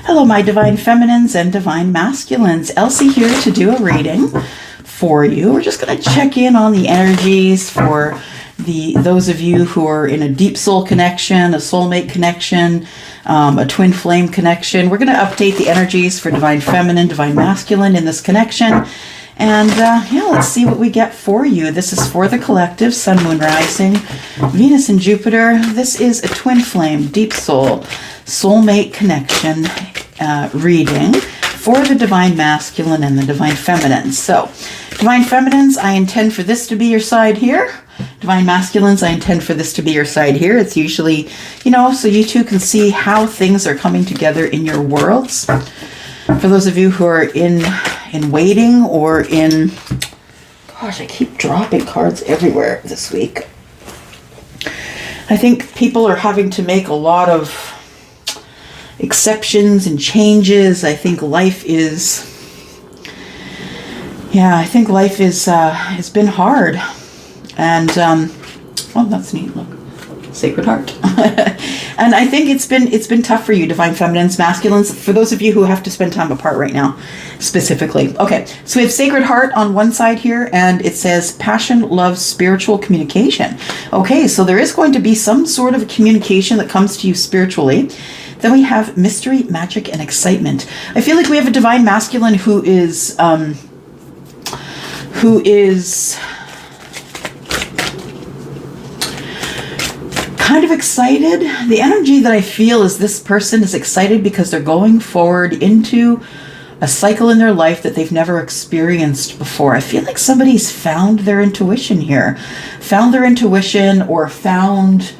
Hello, my divine feminines and divine masculines. Elsie here to do a reading for you. We're just going to check in on the energies for those of you who are in a deep soul connection, a soulmate connection, a twin flame connection. We're going to update the energies for divine feminine, divine masculine in this connection. And yeah, let's see what we get for you. This is for the collective, Sun, Moon, Rising, Venus and Jupiter. This is a twin flame, deep soul, soulmate connection reading for the divine masculine and the divine feminine. So, divine feminines, I intend for this to be your side here. Divine masculines, I intend for this to be your side here. It's usually, so you two can see how things are coming together in your worlds. For those of you who are in waiting or in, gosh, I keep dropping cards everywhere this week. I think people are having to make a lot of exceptions and changes. I think life is, has been hard. And, oh, that's neat, look. Sacred Heart. And I think it's been tough for you, divine feminines, masculines, for those of you who have to spend time apart right now, specifically. Okay, so we have Sacred Heart on one side here, and it says passion, love, spiritual communication. Okay, so there is going to be some sort of communication that comes to you spiritually. Then we have mystery, magic, and excitement. I feel like we have a divine masculine who is kind of excited. The energy that I feel is this person is excited because they're going forward into a cycle in their life that they've never experienced before. I feel like somebody's found their intuition here. Found their intuition or found,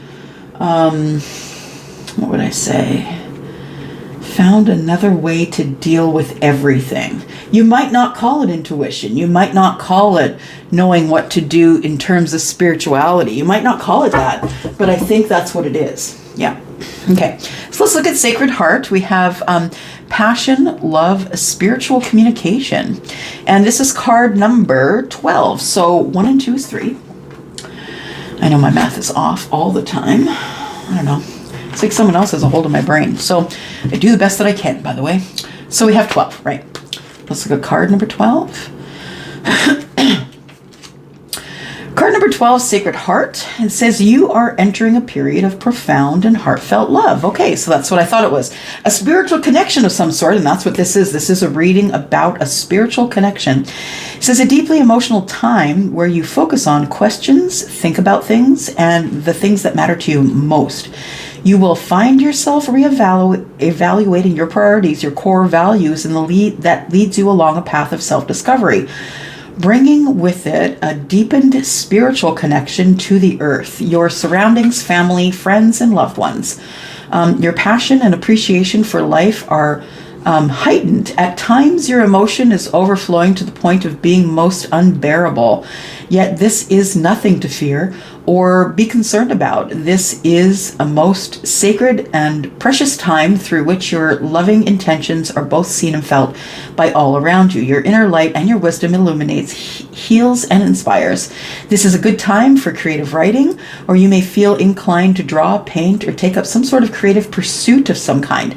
what would I say? Found another way to deal with everything. You might not call it intuition. You might not call it knowing what to do in terms of spirituality. You might not call it that, but I think that's what it is. Yeah. Okay. So let's look at Sacred Heart. We have passion, love, spiritual communication. And this is card number 12. So 1 and 2 is 3. I know my math is off all the time. I don't know. It's like someone else has a hold of my brain. So I do the best that I can, by the way. So we have 12, right? Let's look at card number 12. Card number 12, Sacred Heart. It says you are entering a period of profound and heartfelt love. Okay, so that's what I thought it was. A spiritual connection of some sort, and that's what this is. This is a reading about a spiritual connection. It says a deeply emotional time where you focus on questions, think about things, and the things that matter to you most. You will find yourself evaluating your priorities, your core values, and that leads you along a path of self-discovery, bringing with it a deepened spiritual connection to the earth, your surroundings, family, friends, and loved ones. Your passion and appreciation for life are heightened. At times, your emotion is overflowing to the point of being most unbearable. Yet this is nothing to fear or be concerned about. This is a most sacred and precious time through which your loving intentions are both seen and felt by all around you. Your inner light and your wisdom illuminates, heals, and inspires. This is a good time for creative writing, or you may feel inclined to draw, paint, or take up some sort of creative pursuit of some kind.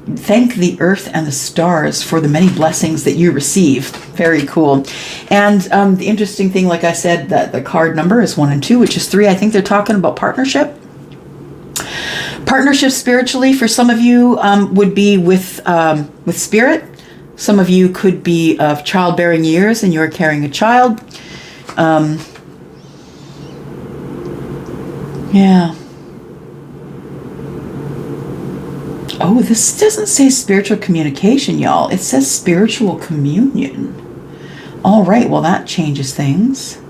Thank the earth and the stars for the many blessings that you receive. Very cool. And the interesting thing, like I said, that the card number is 1 and 2, which is 3. I think they're talking about partnership. Partnership spiritually for some of you would be with spirit. Some of you could be of childbearing years and you're carrying a child. Yeah. Oh, this doesn't say spiritual communication, y'all. It says spiritual communion. All right, well, that changes things.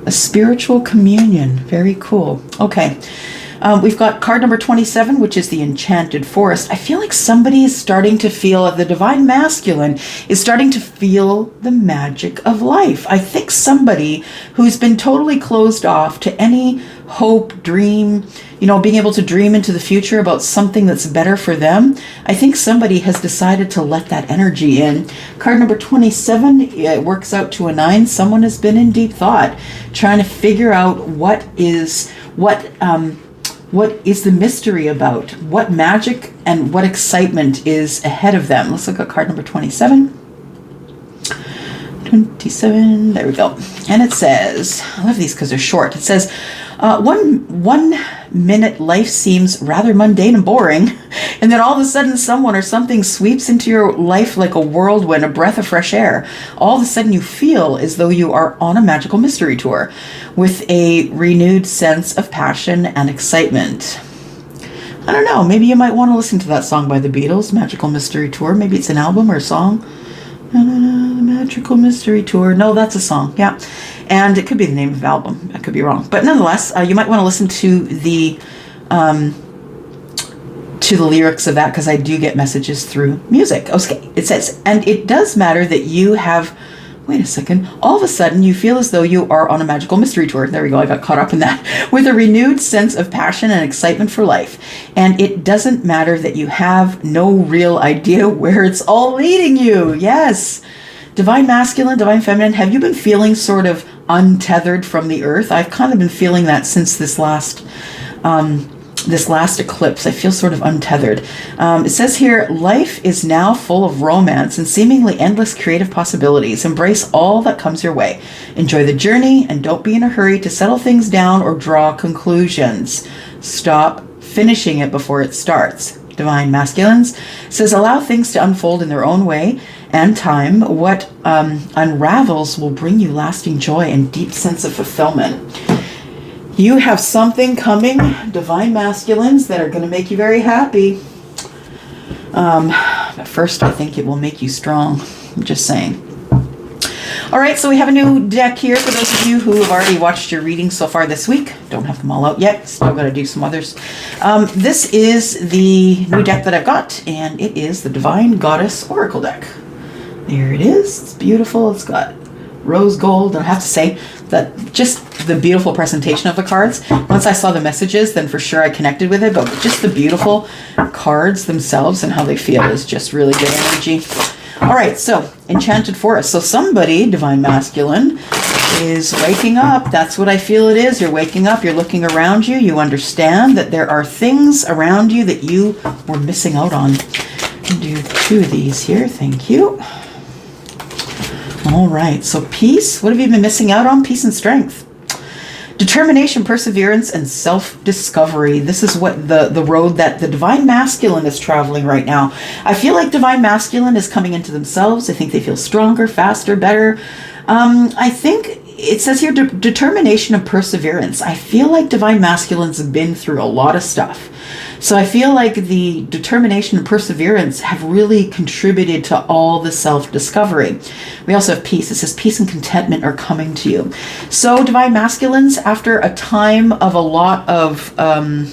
A spiritual communion. Very cool. Okay. We've got card number 27, which is the Enchanted Forest. I feel like somebody is starting to feel, the divine masculine is starting to feel the magic of life. I think somebody who's been totally closed off to any hope, dream, being able to dream into the future about something that's better for them. I think somebody has decided to let that energy in. Card number 27, it works out to a 9. Someone has been in deep thought, trying to figure out what What is the mystery about? What magic and what excitement is ahead of them? Let's look at card number 27. 27, there we go. And it says, I love these because they're short. It says, one minute life seems rather mundane and boring, and then all of a sudden someone or something sweeps into your life like a whirlwind, a breath of fresh air. All of a sudden you feel as though you are on a magical mystery tour with a renewed sense of passion and excitement. I don't know, maybe you might want to listen to that song by the Beatles, Magical Mystery Tour. Maybe it's an album or a song. The Magical Mystery Tour. No, that's a song. Yeah. And it could be the name of the album. I could be wrong. But nonetheless, you might want to listen to the lyrics of that, because I do get messages through music. Okay. It says, and it does matter that you have, wait a second, all of a sudden you feel as though you are on a magical mystery tour. There we go. I got caught up in that. With a renewed sense of passion and excitement for life. And it doesn't matter that you have no real idea where it's all leading you. Yes. Divine masculine, divine feminine, have you been feeling sort of untethered from the earth? I've kind of been feeling that since this last eclipse. I feel sort of untethered. It says here, life is now full of romance and seemingly endless creative possibilities. Embrace all that comes your way. Enjoy the journey and don't be in a hurry to settle things down or draw conclusions. Stop finishing it before it starts. Divine masculines says, allow things to unfold in their own way and time. What unravels will bring you lasting joy and deep sense of fulfillment. You have something coming, divine masculines, that are going to make you very happy. But first, I think it will make you strong. I'm just saying. All right, so we have a new deck here for those of you who have already watched your readings so far this week. Don't have them all out yet. Still got to do some others. This is the new deck that I've got, and it is the Divine Goddess Oracle deck. There it is. It's beautiful. It's got rose gold. I have to say that just the beautiful presentation of the cards. Once I saw the messages, then for sure I connected with it, but just the beautiful cards themselves and how they feel is just really good energy. All right, so Enchanted Forest. So somebody, divine masculine, is waking up. That's what I feel it is. You're waking up. You're looking around you. You understand that there are things around you that you were missing out on. I'll do 2 of these here. Thank you. All right, so peace. What have you been missing out on? Peace and strength. Determination, perseverance, and self-discovery. This is what the road that the divine masculine is traveling right now. I feel like divine masculine is coming into themselves. I think they feel stronger, faster, better. I think it says here determination and perseverance. I feel like divine masculines have been through a lot of stuff. So I feel like the determination and perseverance have really contributed to all the self-discovery. We also have peace. It says peace and contentment are coming to you. So divine masculines, after a time of a lot of, I'm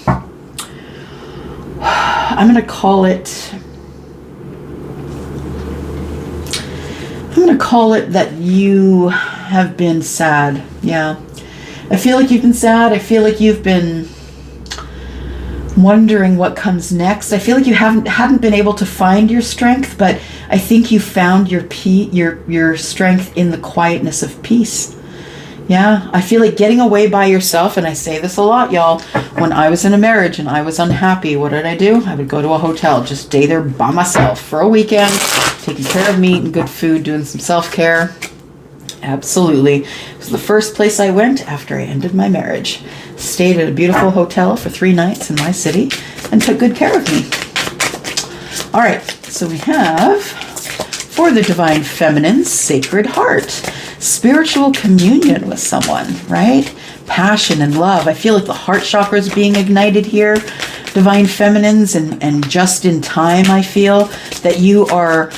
going to call it that you have been sad. Yeah. I feel like you've been sad. I feel like you've been wondering what comes next. I feel like you hadn't been able to find your strength, but I think you found your strength in the quietness of peace. Yeah, I feel like getting away by yourself, and I say this a lot, y'all. When I was in a marriage and I was unhappy, what did I do? I would go to a hotel, just stay there by myself for a weekend, taking care of me, eating good food, doing some self-care. Absolutely. It was the first place I went after I ended my marriage. Stayed at a beautiful hotel for 3 nights in my city and took good care of me. All right, so we have, for the divine feminine, Sacred Heart. Spiritual communion with someone, right? Passion and love. I feel like the heart chakra is being ignited here. Divine feminines, and just in time, I feel that you are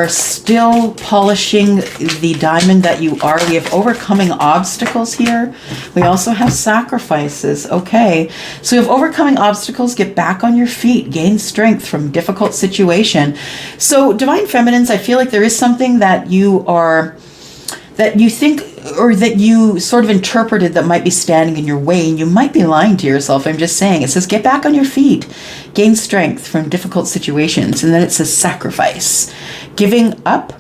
still polishing the diamond that you are. We have overcoming obstacles here. We also have sacrifices. Okay. So we have overcoming obstacles, get back on your feet, gain strength from difficult situation. So divine feminines, I feel like there is something that you think, or that you sort of interpreted, that might be standing in your way, and you might be lying to yourself. I'm just saying. It says get back on your feet, gain strength from difficult situations, and then it says sacrifice, giving up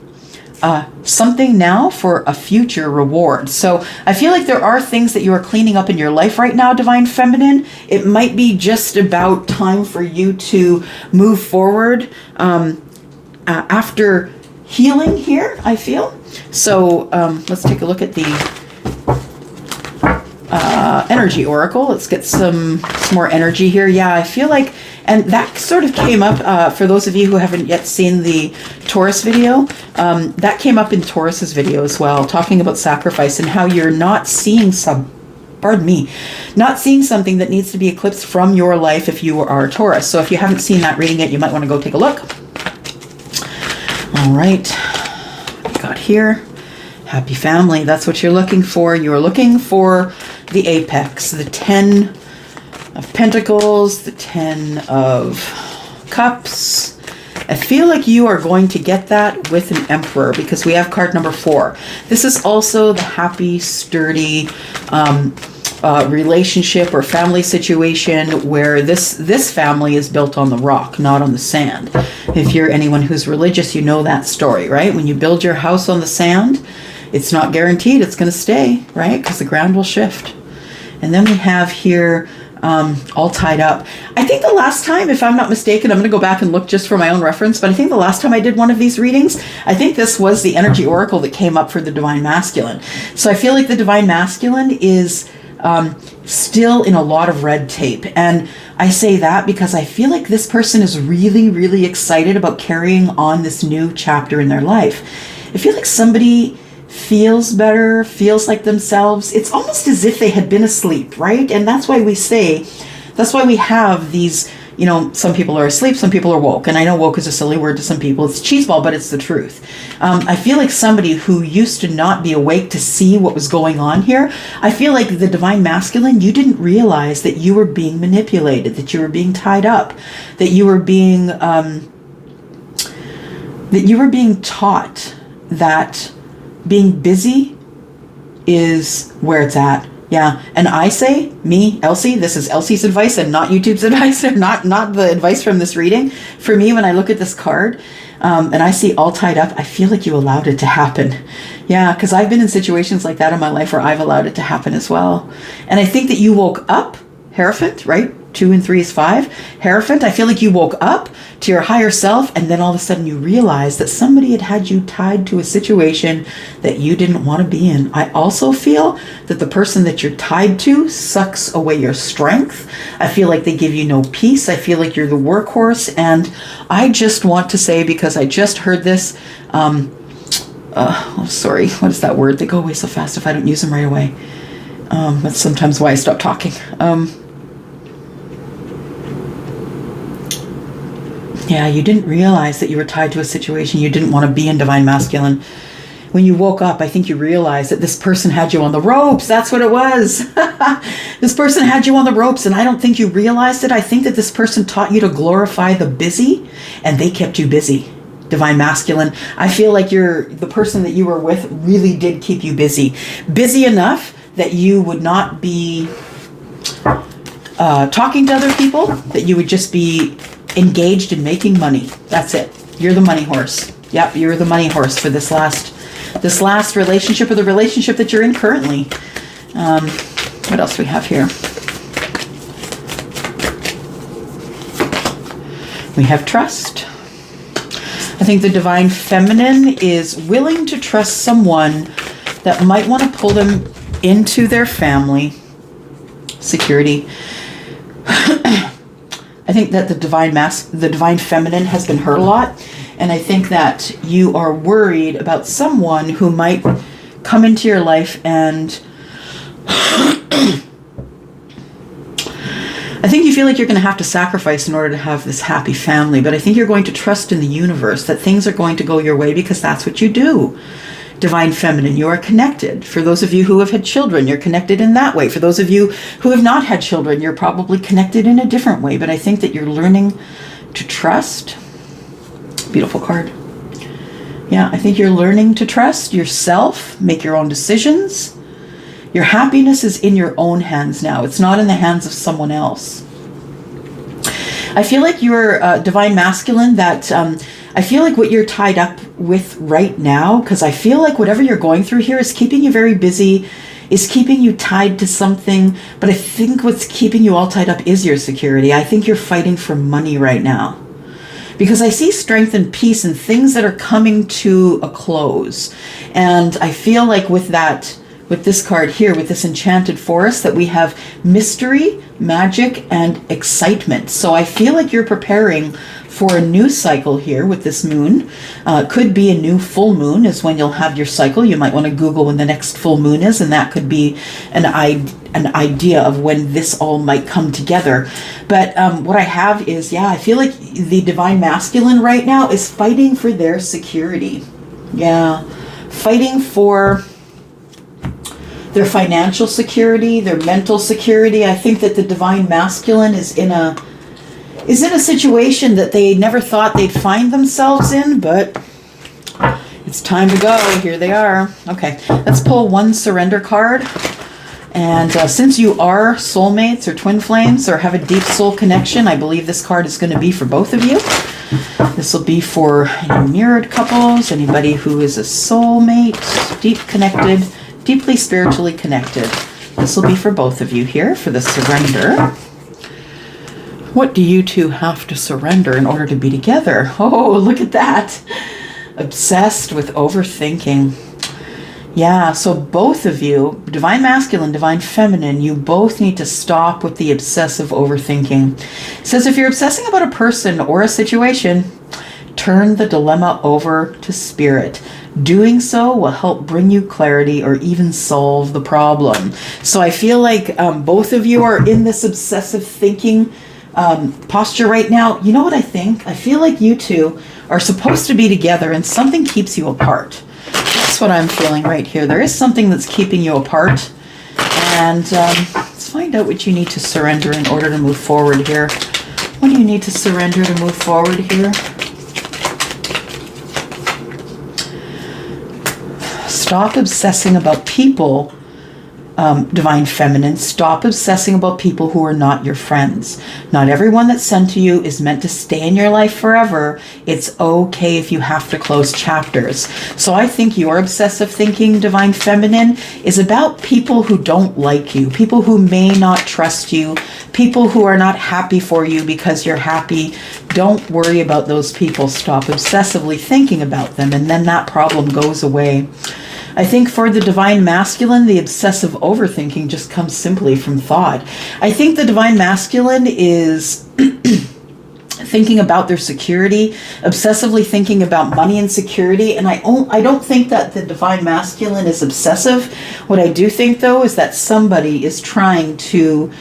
something now for a future reward. So I feel like there are things that you are cleaning up in your life right now, Divine Feminine. It might be just about time for you to move forward after healing here, I feel. So let's take a look at the energy oracle. Let's get some more energy here. Yeah, I feel like, and that sort of came up for those of you who haven't yet seen the Taurus video. That came up in Taurus's video as well, talking about sacrifice and how you're not seeing not seeing something that needs to be eclipsed from your life if you are a Taurus. So if you haven't seen that reading yet, you might want to go take a look. All right, what we got here? Happy family. That's what you're looking for. You're looking for the apex, the 10 of Pentacles, the 10 of Cups. I feel like you are going to get that with an Emperor because we have card number 4. This is also the happy, sturdy relationship or family situation where this family is built on the rock, not on the sand. If you're anyone who's religious, you know that story, right? When you build your house on the sand, it's not guaranteed it's going to stay, right? Because the ground will shift. And then we have here all tied up. I think the last time, if I'm not mistaken, I'm going to go back and look just for my own reference, but I think the last time I did one of these readings, I think this was the energy oracle that came up for the Divine Masculine. So I feel like the Divine Masculine is still in a lot of red tape. And I say that because I feel like this person is really, really excited about carrying on this new chapter in their life. I feel like somebody feels better, feels like themselves. It's almost as if they had been asleep, right? And that's why we have these, you know, some people are asleep, some people are woke. And I know woke is a silly word to some people. It's cheeseball, but it's the truth. I feel like somebody who used to not be awake to see what was going on here, I feel like the Divine Masculine, you didn't realize that you were being manipulated, that you were being tied up, that you were being taught that being busy is where it's at. Yeah. And I say, me, Elsie, this is Elsie's advice and not YouTube's advice, or not the advice from this reading. For me, when I look at this card and I see all tied up, I feel like you allowed it to happen. Yeah, because I've been in situations like that in my life where I've allowed it to happen as well. And I think that you woke up, Hierophant, right? 2 and 3 is 5. Hierophant, I feel like you woke up to your higher self, and then all of a sudden you realized that somebody had you tied to a situation that you didn't want to be in. I also feel that the person that you're tied to sucks away your strength. I feel like they give you no peace. I feel like you're the workhorse. And I just want to say, because I just heard this, sorry, what is that word? They go away so fast if I don't use them right away. That's sometimes why I stop talking. Yeah, you didn't realize that you were tied to a situation you didn't want to be in, Divine Masculine. When you woke up, I think you realized that this person had you on the ropes. That's what it was. This person had you on the ropes, and I don't think you realized it. I think that this person taught you to glorify the busy, and they kept you busy, Divine Masculine. I feel like the person that you were with really did keep you busy. Busy enough that you would not be talking to other people, that you would just be engaged in making money. That's it. You're the money horse. Yep, you're the money horse for this last relationship, or the relationship that you're in currently. What else do we have here? We have trust. I think the Divine Feminine is willing to trust someone that might want to pull them into their family. Security. I think that the Divine Feminine has been hurt a lot. And I think that you are worried about someone who might come into your life, and I think you feel like you're going to have to sacrifice in order to have this happy family. But I think you're going to trust in the universe that things are going to go your way, because that's what you do. Divine Feminine, you are connected. For those of you who have had children, you're connected in that way. For those of you who have not had children, you're probably connected in a different way. But I think that you're learning to trust. Beautiful card. Yeah, I think you're learning to trust yourself, make your own decisions. Your happiness is in your own hands now. It's not in the hands of someone else. I feel like you're Divine Masculine, that I feel like what you're tied up with right now, because I feel like whatever you're going through here is keeping you very busy, is keeping you tied to something. But I think what's keeping you all tied up is your security. I think you're fighting for money right now. Because I see strength and peace and things that are coming to a close. And I feel like with that, with this card here, with this enchanted forest, that we have mystery, magic, and excitement. So I feel like you're preparing for a new cycle here with this moon. Could be a new full moon is when you'll have your cycle. You might want to Google when the next full moon is, and that could be an idea of when this all might come together. But what I have is, yeah, I feel like the divine masculine right now is fighting for their security. Yeah, fighting for their financial security, their mental security. I think that the divine masculine is in a situation that they never thought they'd find themselves in, but it's time to go. Here they are. Okay, let's pull one surrender card. And since you are soulmates or twin flames or have a deep soul connection, I believe this card is going to be for both of you. This will be for any mirrored couples, anybody who is a soulmate, deep connected, deeply spiritually connected. This will be for both of you here for the surrender. What do you two have to surrender in order to be together? Oh, look at that. Obsessed with overthinking. Yeah, so both of you, divine masculine, divine feminine, you both need to stop with the obsessive overthinking. It says if you're obsessing about a person or a situation, turn the dilemma over to spirit. Doing so will help bring you clarity or even solve the problem. So I feel like both of you are in this obsessive thinking posture right now. You know what I think? I feel like you two are supposed to be together and something keeps you apart. That's what I'm feeling right here. There is something that's keeping you apart. And let's find out what you need to surrender in order to move forward here. What do you need to surrender to move forward here? Stop obsessing about people, divine feminine. Stop obsessing about people who are not your friends. Not everyone that's sent to you is meant to stay in your life forever. It's okay if you have to close chapters. So I think your obsessive thinking, divine feminine, is about people who don't like you, people who may not trust you, people who are not happy for you because you're happy. Don't worry about those people. Stop obsessively thinking about them, and then that problem goes away. I think for the divine masculine, the obsessive overthinking just comes simply from thought. I think the divine masculine is thinking about their security, obsessively thinking about money and security. And I don't think that the divine masculine is obsessive. What I do think, though, is that somebody is trying to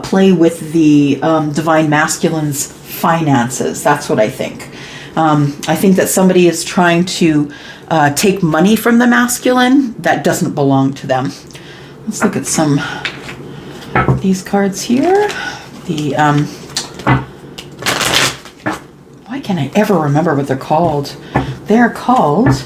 play with the divine masculine's finances. That's what I think. I think that somebody is trying to take money from the masculine that doesn't belong to them. Let's look at some of these cards here. Why can't I ever remember what they're called? They're called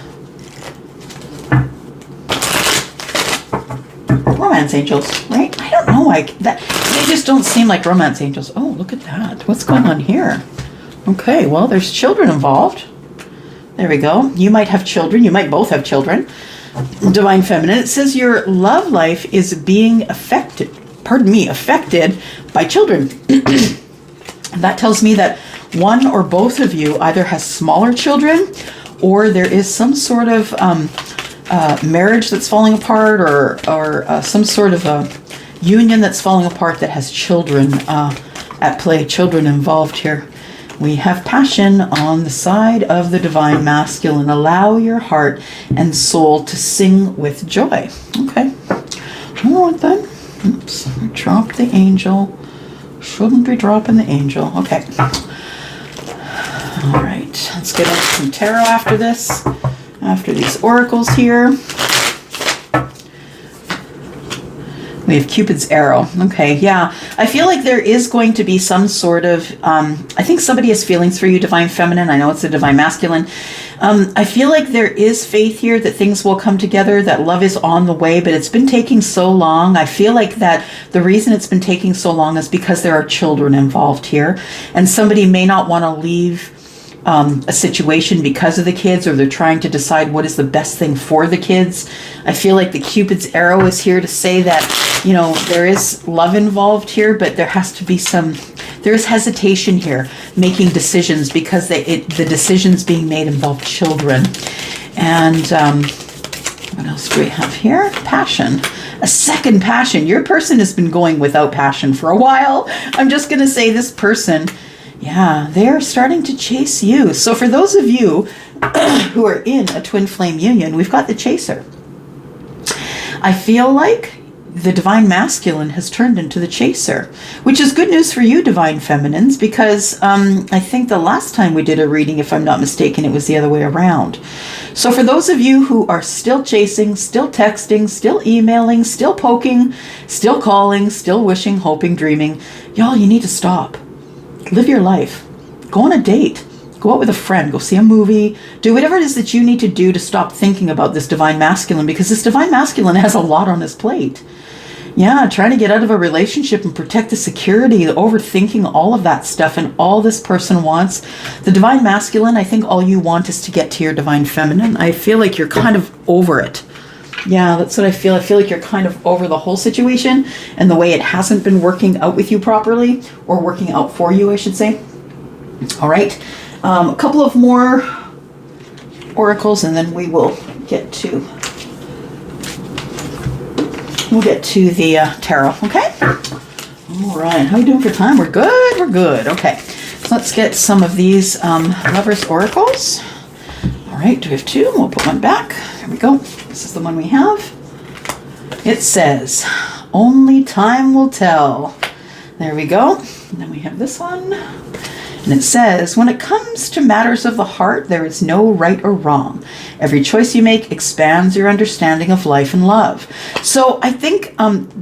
romance angels, right? I don't know. They just don't seem like romance angels. Oh, look at that. What's going on here? Okay, well, there's children involved. There we go. You might have children. You might both have children. Divine feminine. It says your love life is being affected by children. And that tells me that one or both of you either has smaller children, or there is some sort of marriage that's falling apart, or some sort of a union that's falling apart that has children at play, children involved here. We have passion on the side of the divine masculine. Allow your heart and soul to sing with joy. Okay. All right then. Oops. I dropped the angel. Shouldn't be dropping the angel. Okay. All right. Let's get into some tarot after this. After these oracles here. We have Cupid's arrow. Okay, yeah. I feel like there is going to be some sort of, I think somebody has feelings for you, divine feminine. I know it's a divine masculine. I feel like there is faith here that things will come together, that love is on the way, but it's been taking so long. I feel like that the reason it's been taking so long is because there are children involved here, and somebody may not want to leave a situation because of the kids, or they're trying to decide what is the best thing for the kids. I feel like the Cupid's arrow is here to say that, you know, there is love involved here, but there has to be there's hesitation here, making decisions, because the decisions being made involve children. And what else do we have here? Passion. A second passion. Your person has been going without passion for a while. I'm just going to say this person, yeah, they're starting to chase you. So for those of you who are in a twin flame union, we've got the chaser. I feel like the divine masculine has turned into the chaser, which is good news for you, divine feminines, because I think the last time we did a reading, if I'm not mistaken, it was the other way around. So for those of you who are still chasing, still texting, still emailing, still poking, still calling, still wishing, hoping, dreaming, y'all, you need to stop. Live your life. Go on a date. Go out with a friend. Go see a movie. Do whatever it is that you need to do to stop thinking about this divine masculine, because this divine masculine has a lot on his plate. Yeah, trying to get out of a relationship and protect the security, the overthinking, all of that stuff, and all this person wants. The divine masculine, I think all you want is to get to your divine feminine. I feel like you're kind of over it. Yeah, that's what I feel. I feel like you're kind of over the whole situation and the way it hasn't been working out with you properly, or working out for you, I should say. All right. A couple of more oracles, and then we will get to the tarot. Okay. All right. How are we doing for time? We're good. We're good. Okay. So let's get some of these lovers oracles. All right. Do we have two? We'll put one back. Here we go. This is the one we have. It says, "Only time will tell." There we go. And then we have this one. And it says, "When it comes to matters of the heart, there is no right or wrong. Every choice you make expands your understanding of life and love." So I think,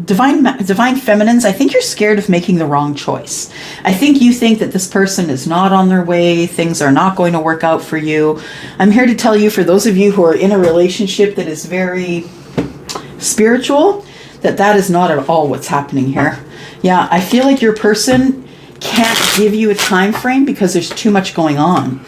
divine feminines, I think you're scared of making the wrong choice. I think you think that this person is not on their way. Things are not going to work out for you. I'm here to tell you, for those of you who are in a relationship that is very spiritual, that is not at all what's happening here. Yeah, I feel like your person can't give you a time frame because there's too much going on.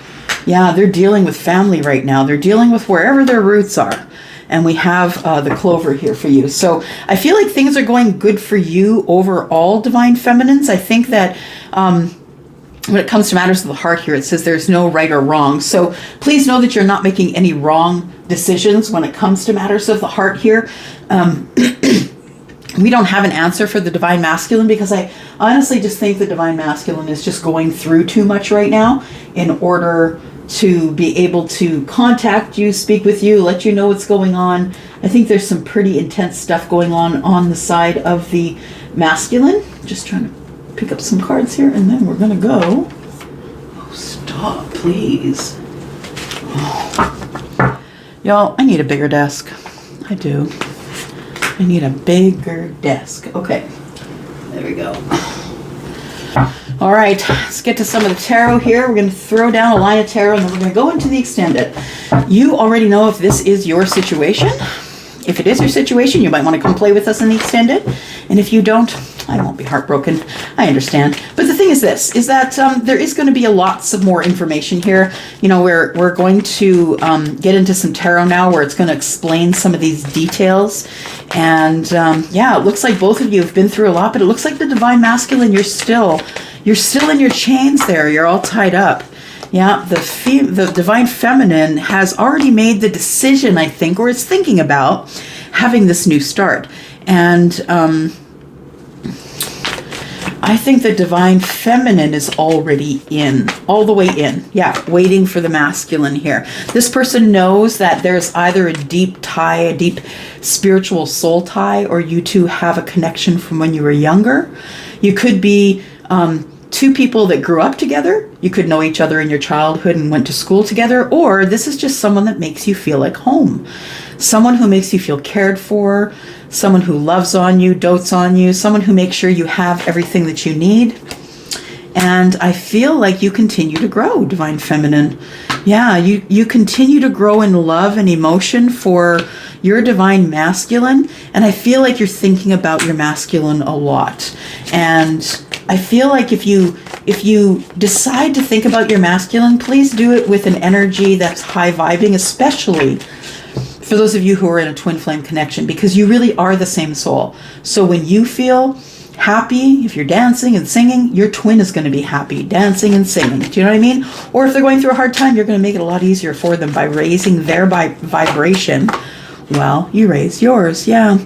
Yeah, they're dealing with family right now. They're dealing with wherever their roots are. And we have the clover here for you. So I feel like things are going good for you overall, divine feminines. I think that when it comes to matters of the heart here, it says there's no right or wrong. So please know that you're not making any wrong decisions when it comes to matters of the heart here. We don't have an answer for the divine masculine, because I honestly just think the divine masculine is just going through too much right now in order to be able to contact you, speak with you, let you know what's going on. I think there's some pretty intense stuff going on the side of the masculine. Just trying to pick up some cards here, and then we're going to go. Oh, stop, please. Oh. Y'all, I need a bigger desk. I do. I need a bigger desk. Okay, there we go. All right, let's get to some of the tarot here. We're going to throw down a line of tarot, and then we're going to go into the extended. You already know if this is your situation. If it is your situation, you might want to come play with us in the extended. And if you don't, I won't be heartbroken. I understand. But the thing is this, is that there is going to be lots of more information here. You know, we're going to get into some tarot now where it's going to explain some of these details. And yeah, it looks like both of you have been through a lot, but it looks like the divine masculine, you're still in your chains there. You're all tied up. Yeah, the divine feminine has already made the decision, I think, or is thinking about having this new start. And I think the divine feminine is already in, all the way in. Yeah, waiting for the masculine here. This person knows that there's either a deep tie, a deep spiritual soul tie, or you two have a connection from when you were younger. You could be two people that grew up together. You could know each other in your childhood and went to school together, or this is just someone that makes you feel like home. Someone who makes you feel cared for, someone who loves on you, dotes on you, someone who makes sure you have everything that you need. And I feel like you continue to grow, divine feminine. Yeah, you continue to grow in love and emotion for your divine masculine. And I feel like you're thinking about your masculine a lot. And I feel like if you decide to think about your masculine, please do it with an energy that's high vibing, especially for those of you who are in a twin flame connection, because you really are the same soul. So when you feel happy, if you're dancing and singing, your twin is going to be happy, dancing and singing. Do you know what I mean? Or if they're going through a hard time, you're going to make it a lot easier for them by raising their vibration. Well, you raise yours. Yeah.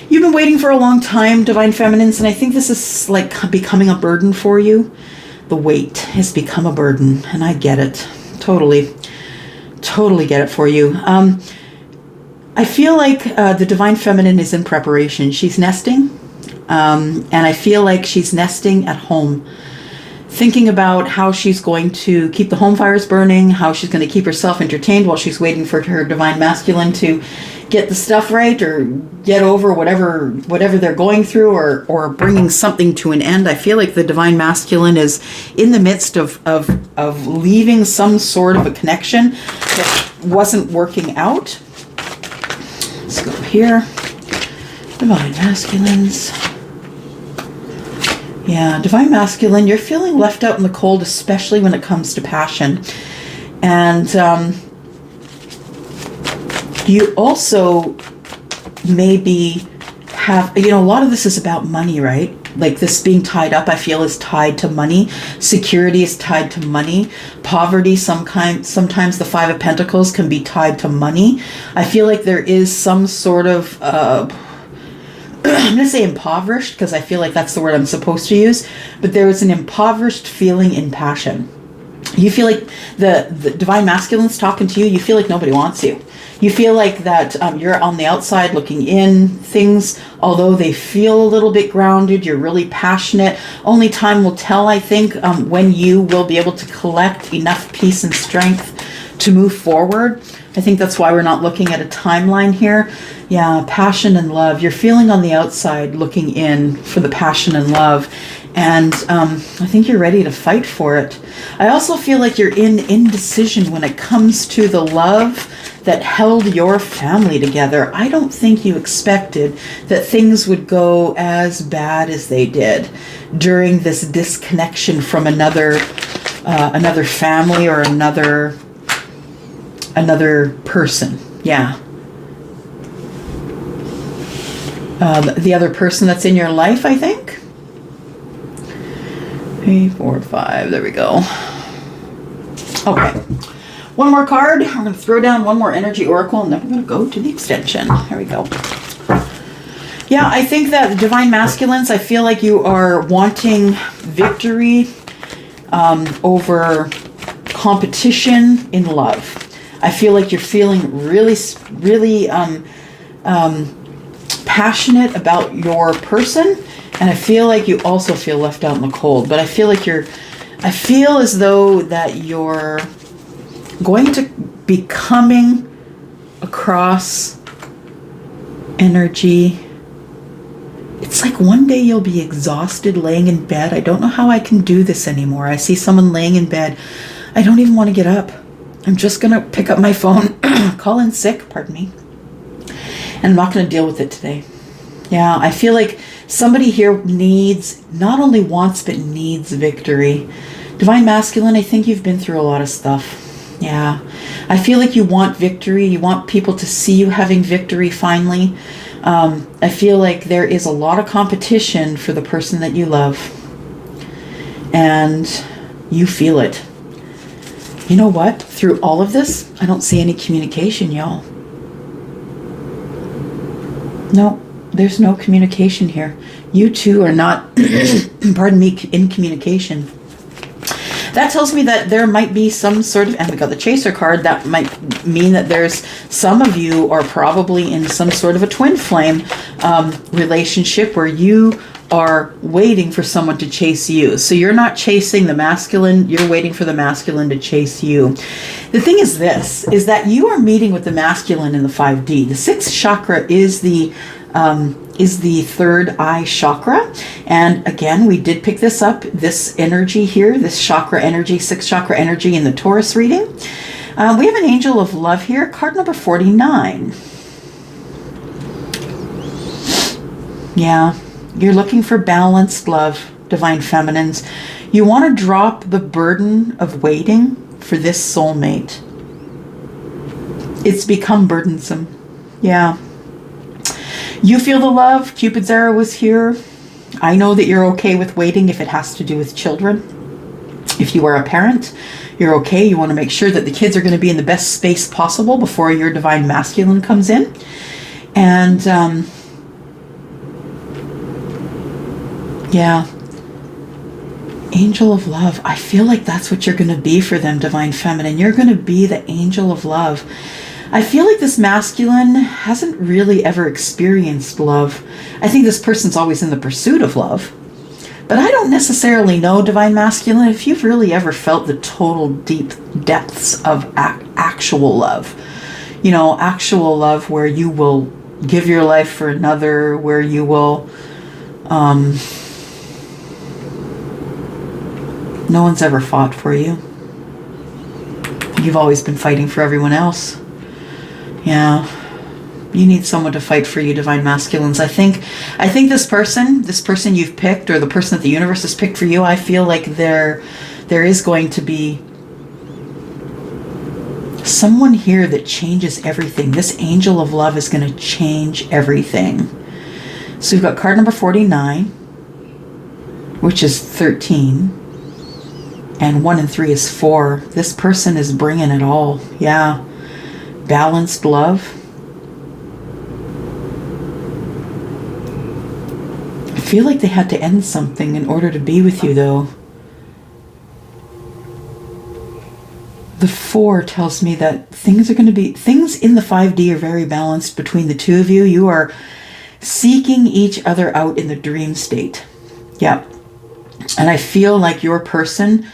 You've been waiting for a long time, Divine Feminines, and I think this is like becoming a burden for you. The weight has become a burden, and I get it. Totally get it for you. I feel like the Divine Feminine is in preparation. She's nesting, and I feel like she's nesting at home, thinking about how she's going to keep the home fires burning, how she's going to keep herself entertained while she's waiting for her Divine Masculine to get the stuff right or get over whatever they're going through, or bringing something to an end. I feel like the Divine Masculine is in the midst of leaving some sort of a connection that wasn't working out. Let's go here. Divine Masculines. Yeah, Divine Masculine, you're feeling left out in the cold, especially when it comes to passion. And you also maybe have, a lot of this is about money, right? Like this being tied up, I feel, is tied to money. Security is tied to money. Poverty, sometimes the Five of Pentacles can be tied to money. I feel like there is some sort of, I'm going to say impoverished, because I feel like that's the word I'm supposed to use, but there is an impoverished feeling in passion. You feel like the Divine Masculine's talking to you. You feel like nobody wants you. You feel like that you're on the outside looking in. Things, although they feel a little bit grounded, you're really passionate. Only time will tell, I think, when you will be able to collect enough peace and strength to move forward. I think that's why we're not looking at a timeline here. Yeah, passion and love. You're feeling on the outside looking in for the passion and love. And I think you're ready to fight for it. I also feel like you're in indecision when it comes to the love that held your family together. I don't think you expected that things would go as bad as they did during this disconnection from another family or another person. Yeah. The other person that's in your life, I think. 3, 4, 5. There we go. Okay. One more card. We're going to throw down one more energy oracle, and then we're going to go to the extension. There we go. Yeah, I think that the Divine Masculines, I feel like you are wanting victory over competition in love. I feel like you're feeling really passionate about your person, and I feel like you also feel left out in the cold. But I feel like I feel as though that you're going to be coming across energy. It's like one day you'll be exhausted laying in bed. I don't know how I can do this anymore. I see someone laying in bed. I don't even want to get up. I'm just going to pick up my phone, call in sick, pardon me. And I'm not going to deal with it today. Yeah, I feel like somebody here not only wants, but needs victory. Divine Masculine, I think you've been through a lot of stuff. Yeah, I feel like you want victory. You want people to see you having victory finally. I feel like there is a lot of competition for the person that you love. And you feel it. You know what? Through all of this, I don't see any communication, y'all. No, there's no communication here. You two are not, pardon me, in communication. That tells me that there might be some sort of, and we got the Chaser card, that might mean that there's some of you are probably in some sort of a twin flame relationship where you are waiting for someone to chase you. So you're not chasing the masculine, you're waiting for the masculine to chase you. The thing is this, is that you are meeting with the masculine in the 5D. The 6th chakra is the third eye chakra. And again, we did pick this up, this energy here, this chakra energy, 6th chakra energy in the Taurus reading. We have an angel of love here, card number 49. Yeah, you're looking for balanced love. Divine Feminines, you want to drop the burden of waiting for this soulmate. It's become burdensome. Yeah. You feel the love. Cupid's arrow was here. I know that you're okay with waiting if it has to do with children. If you are a parent, you're okay. You want to make sure that the kids are going to be in the best space possible before your divine masculine comes in. And yeah, angel of love. I feel like that's what you're going to be for them, divine feminine. You're going to be the angel of love. I feel like this masculine hasn't really ever experienced love. I think this person's always in the pursuit of love. But I don't necessarily know, divine masculine, if you've really ever felt the total deep depths of actual love. You know, actual love where you will give your life for another, where you will... no one's ever fought for you. You've always been fighting for everyone else. Yeah. You need someone to fight for you, divine masculines. I think this person you've picked, or the person that the universe has picked for you, I feel like there is going to be someone here that changes everything. This angel of love is going to change everything. So we've got card number 49, which is 13, and 1 and 3 is 4. This person is bringing it all. Yeah. Balanced love. I feel like they had to end something in order to be with you, though. The 4 tells me that things in the 5D are very balanced between the two of you. You are seeking each other out in the dream state. Yeah. And I feel like your person,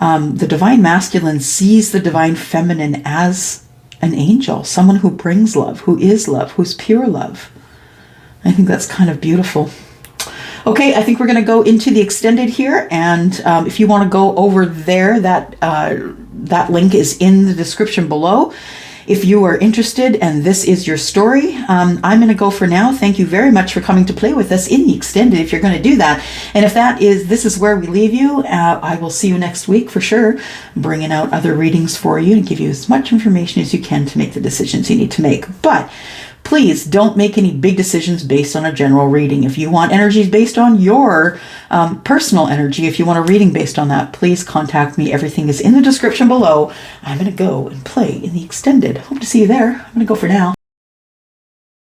the divine masculine, sees the divine feminine as an angel, someone who brings love, who is love, who's pure love. I think that's kind of beautiful. Okay, I think we're going to go into the extended here, and if you want to go over there, that link is in the description below. If you are interested and this is your story, I'm going to go for now. Thank you very much for coming to play with us in the extended, if you're going to do that. And if this is where we leave you, I will see you next week for sure, bringing out other readings for you and give you as much information as you can to make the decisions you need to make. But please don't make any big decisions based on a general reading. If you want energies based on your personal energy, if you want a reading based on that, please contact me. Everything is in the description below. I'm going to go and play in the extended. Hope to see you there. I'm going to go for now.